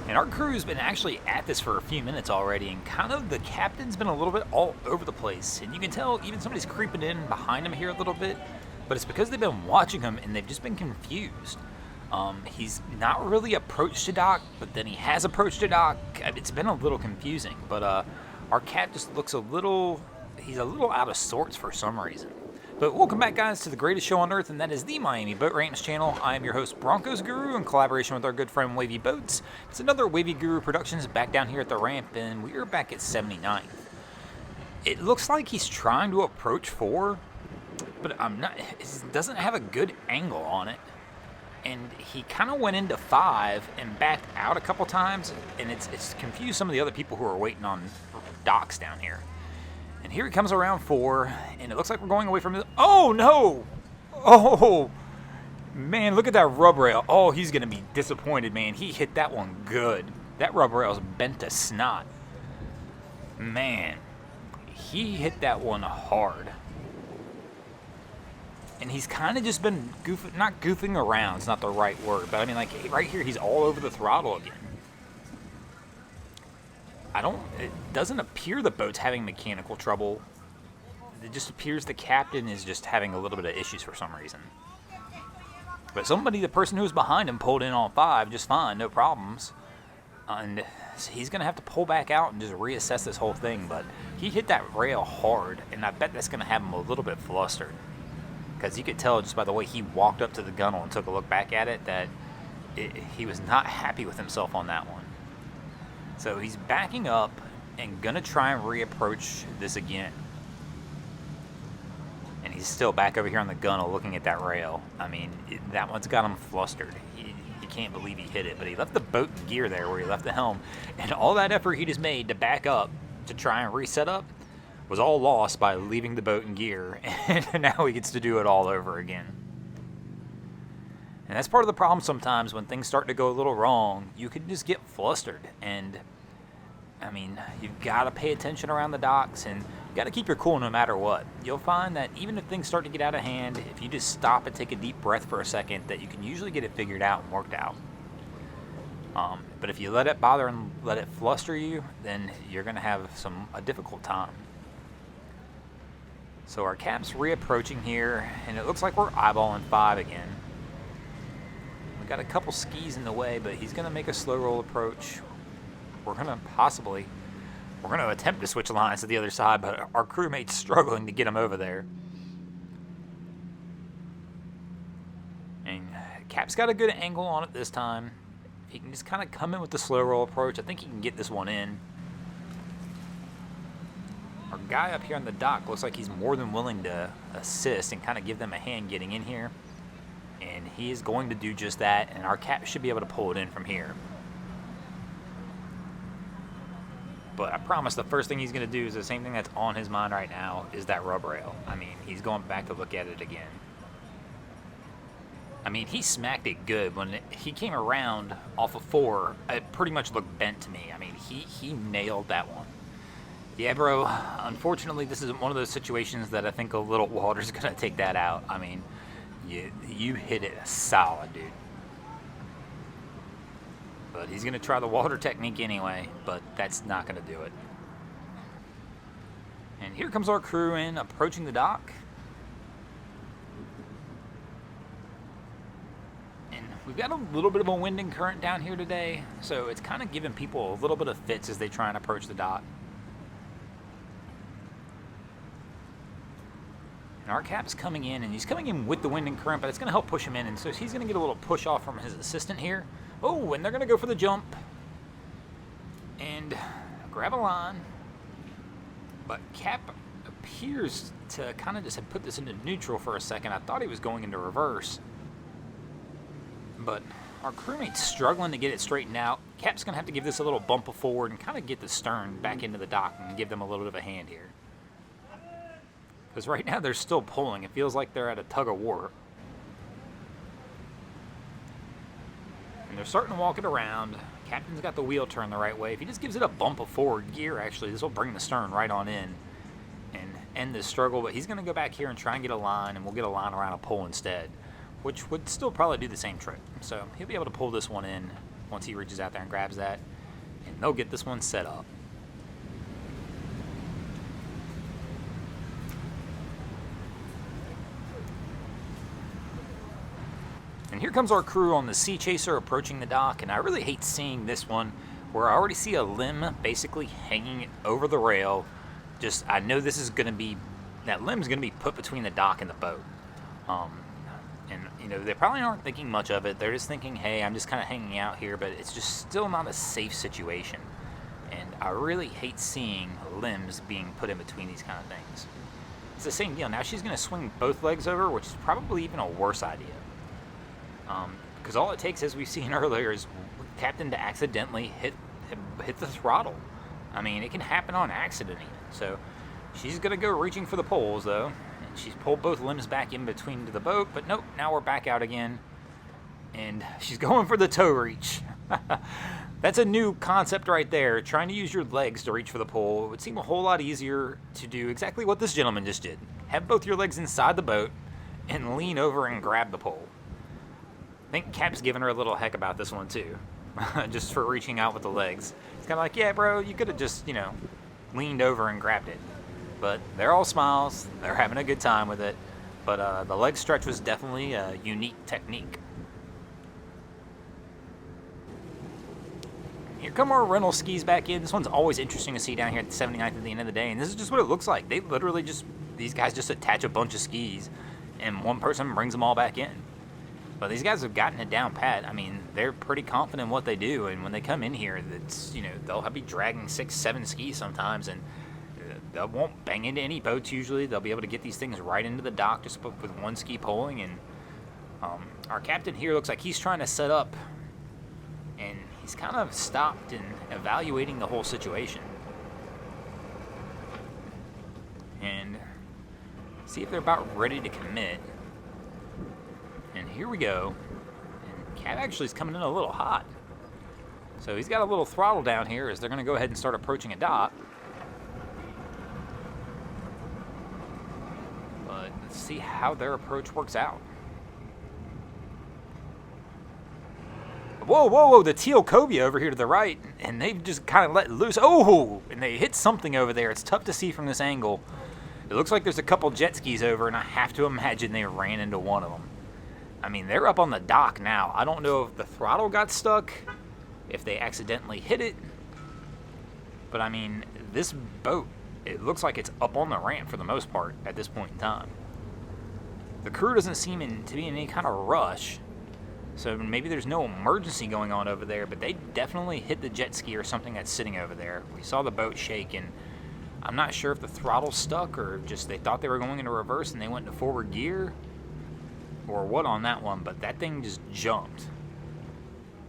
And our crew's been actually at this for a few minutes already, and kind of the captain's been a little bit all over the place. And you can tell even somebody's creeping in behind him here a little bit, but it's because they've been watching him and they've just been confused. He's not really approached the dock, but then he has approached the dock. It's been a little confusing, but our cap just looks he's a little out of sorts for some reason. But welcome back, guys, to the greatest show on earth, and that is the Miami Boat Ramps channel. I am your host, Broncos Guru, in collaboration with our good friend Wavy Boats. It's another Wavy Guru Productions back down here at the ramp, and we are back at 79th. It looks like he's trying to approach 4, but it doesn't have a good angle on it. And he kind of went into 5 and backed out a couple times, and it's confused some of the other people who are waiting on docks down here. And here he comes around 4, and it looks like we're going away from it. Oh, no! Oh, man, look at that rub rail. Oh, he's going to be disappointed, man. He hit that one good. That rub rail's bent to snot. Man, he hit that one hard. And he's kind of just been not goofing around, it's not the right word, but I mean, like, right here, he's all over the throttle again. It doesn't appear the boat's having mechanical trouble. It just appears the captain is just having a little bit of issues for some reason. But the person who was behind him pulled in on 5 just fine, no problems. And he's going to have to pull back out and just reassess this whole thing. But he hit that rail hard, and I bet that's going to have him a little bit flustered. Because you could tell just by the way he walked up to the gunnel and took a look back at it that he was not happy with himself on that one. So he's backing up and going to try and reapproach this again. And he's still back over here on the gunnel looking at that rail. I mean, that one's got him flustered. He can't believe he hit it, but he left the boat in gear there where he left the helm. And all that effort he just made to back up to try and reset up was all lost by leaving the boat in gear. And now he gets to do it all over again. And that's part of the problem sometimes when things start to go a little wrong. You can just get flustered. And, I mean, you've got to pay attention around the docks, and you've got to keep your cool no matter what. You'll find that even if things start to get out of hand, if you just stop and take a deep breath for a second, that you can usually get it figured out and worked out. But if you let it bother and let it fluster you, then you're going to have a difficult time. So our cap's reapproaching here, and it looks like we're eyeballing 5 again. We've got a couple skis in the way, but he's going to make a slow roll approach. We're going to attempt to switch lines to the other side, but our crewmate's struggling to get him over there. And Cap's got a good angle on it this time. He can just kind of come in with the slow roll approach. I think he can get this one in. Our guy up here on the dock looks like he's more than willing to assist and kind of give them a hand getting in here. And he is going to do just that, and our cap should be able to pull it in from here. But I promise the first thing he's going to do is the same thing that's on his mind right now, is that rub rail. I mean, he's going back to look at it again. I mean, he smacked it good. When he came around off of 4, it pretty much looked bent to me. I mean, he nailed that one. Yeah, bro, unfortunately, this is one of those situations that I think a little water's going to take that out. I mean, you hit it solid, dude. But he's going to try the water technique anyway, but that's not going to do it. And here comes our crew in, approaching the dock. And we've got a little bit of a wind and current down here today, so it's kind of giving people a little bit of fits as they try and approach the dock. And our cap's coming in, and he's coming in with the wind and current, but it's going to help push him in, and so he's going to get a little push off from his assistant here. Oh, and they're going to go for the jump and grab a line. But Cap appears to kind of just have put this into neutral for a second. I thought he was going into reverse. But our crewmate's struggling to get it straightened out. Cap's going to have to give this a little bump forward and kind of get the stern back into the dock and give them a little bit of a hand here. Because right now they're still pulling. It feels like they're at a tug of war. And they're starting to walk it around. Captain's got the wheel turned the right way. If he just gives it a bump of forward gear, actually, this will bring the stern right on in and end this struggle. But he's going to go back here and try and get a line, and we'll get a line around a pole instead, which would still probably do the same trick. So he'll be able to pull this one in once he reaches out there and grabs that. And they'll get this one set up. And here comes our crew on the Sea Chaser approaching the dock, and I really hate seeing this one where I already see a limb basically hanging over the rail. Just, I know this is going to be, that limb's going to be put between the dock and the boat. And, you know, they probably aren't thinking much of it. They're just thinking, hey, I'm just kind of hanging out here, but it's just still not a safe situation. And I really hate seeing limbs being put in between these kind of things. It's the same deal. Now she's going to swing both legs over, which is probably even a worse idea. Because all it takes, as we've seen earlier, is Captain to accidentally hit the throttle. I mean, it can happen on accident even. So she's going to go reaching for the poles, though. And she's pulled both limbs back in between to the boat, but nope, now we're back out again. And she's going for the toe reach. That's a new concept right there. Trying to use your legs to reach for the pole. It would seem a whole lot easier to do exactly what this gentleman just did. Have both your legs inside the boat and lean over and grab the pole. I think Cap's giving her a little heck about this one too, just for reaching out with the legs. It's kind of like, yeah, bro, you could have just, you know, leaned over and grabbed it. But they're all smiles. They're having a good time with it. But the leg stretch was definitely a unique technique. Here come our rental skis back in. This one's always interesting to see down here at the 79th at the end of the day. And this is just what it looks like. They literally just, these guys just attach a bunch of skis and one person brings them all back in. But these guys have gotten it down pat. I mean, they're pretty confident in what they do, and when they come in here, it's, you know, they'll be dragging 6, 7 skis sometimes, and they won't bang into any boats usually. They'll be able to get these things right into the dock just with one ski pulling. And our captain here looks like he's trying to set up, and he's kind of stopped and evaluating the whole situation. And see if they're about ready to commit. And here we go. And Cap actually is coming in a little hot. So he's got a little throttle down here as they're going to go ahead and start approaching a dock. But let's see how their approach works out. Whoa, whoa, whoa, the teal cobia over here to the right. And they've just kind of let loose. Oh, and they hit something over there. It's tough to see from this angle. It looks like there's a couple jet skis over, and I have to imagine they ran into one of them. I mean, they're up on the dock now. I don't know if the throttle got stuck, if they accidentally hit it. But, I mean, this boat, it looks like it's up on the ramp for the most part at this point in time. The crew doesn't seem to be in any kind of rush. So maybe there's no emergency going on over there, but they definitely hit the jet ski or something that's sitting over there. We saw the boat shake, and I'm not sure if the throttle stuck or just they thought they were going into reverse and they went into forward gear, or what on that one, but that thing just jumped.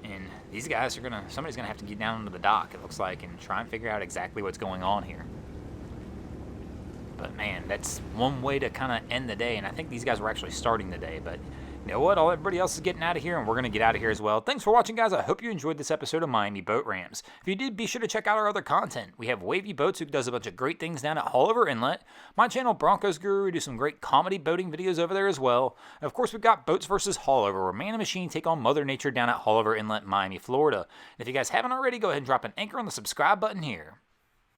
And these guys are somebody's gonna have to get down onto the dock, it looks like, and try and figure out exactly what's going on here. But man, that's one way to kind of end the day, and I think these guys were actually starting the day, but you know what? Everybody else is getting out of here, and we're going to get out of here as well. Thanks for watching, guys. I hope you enjoyed this episode of Miami Boat Rams. If you did, be sure to check out our other content. We have Wavy Boats, who does a bunch of great things down at Haulover Inlet. My channel, Broncos Guru, we do some great comedy boating videos over there as well. And of course, we've got Boats vs. Haulover, where man and machine take on Mother Nature down at Haulover Inlet, Miami, Florida. And if you guys haven't already, go ahead and drop an anchor on the subscribe button here.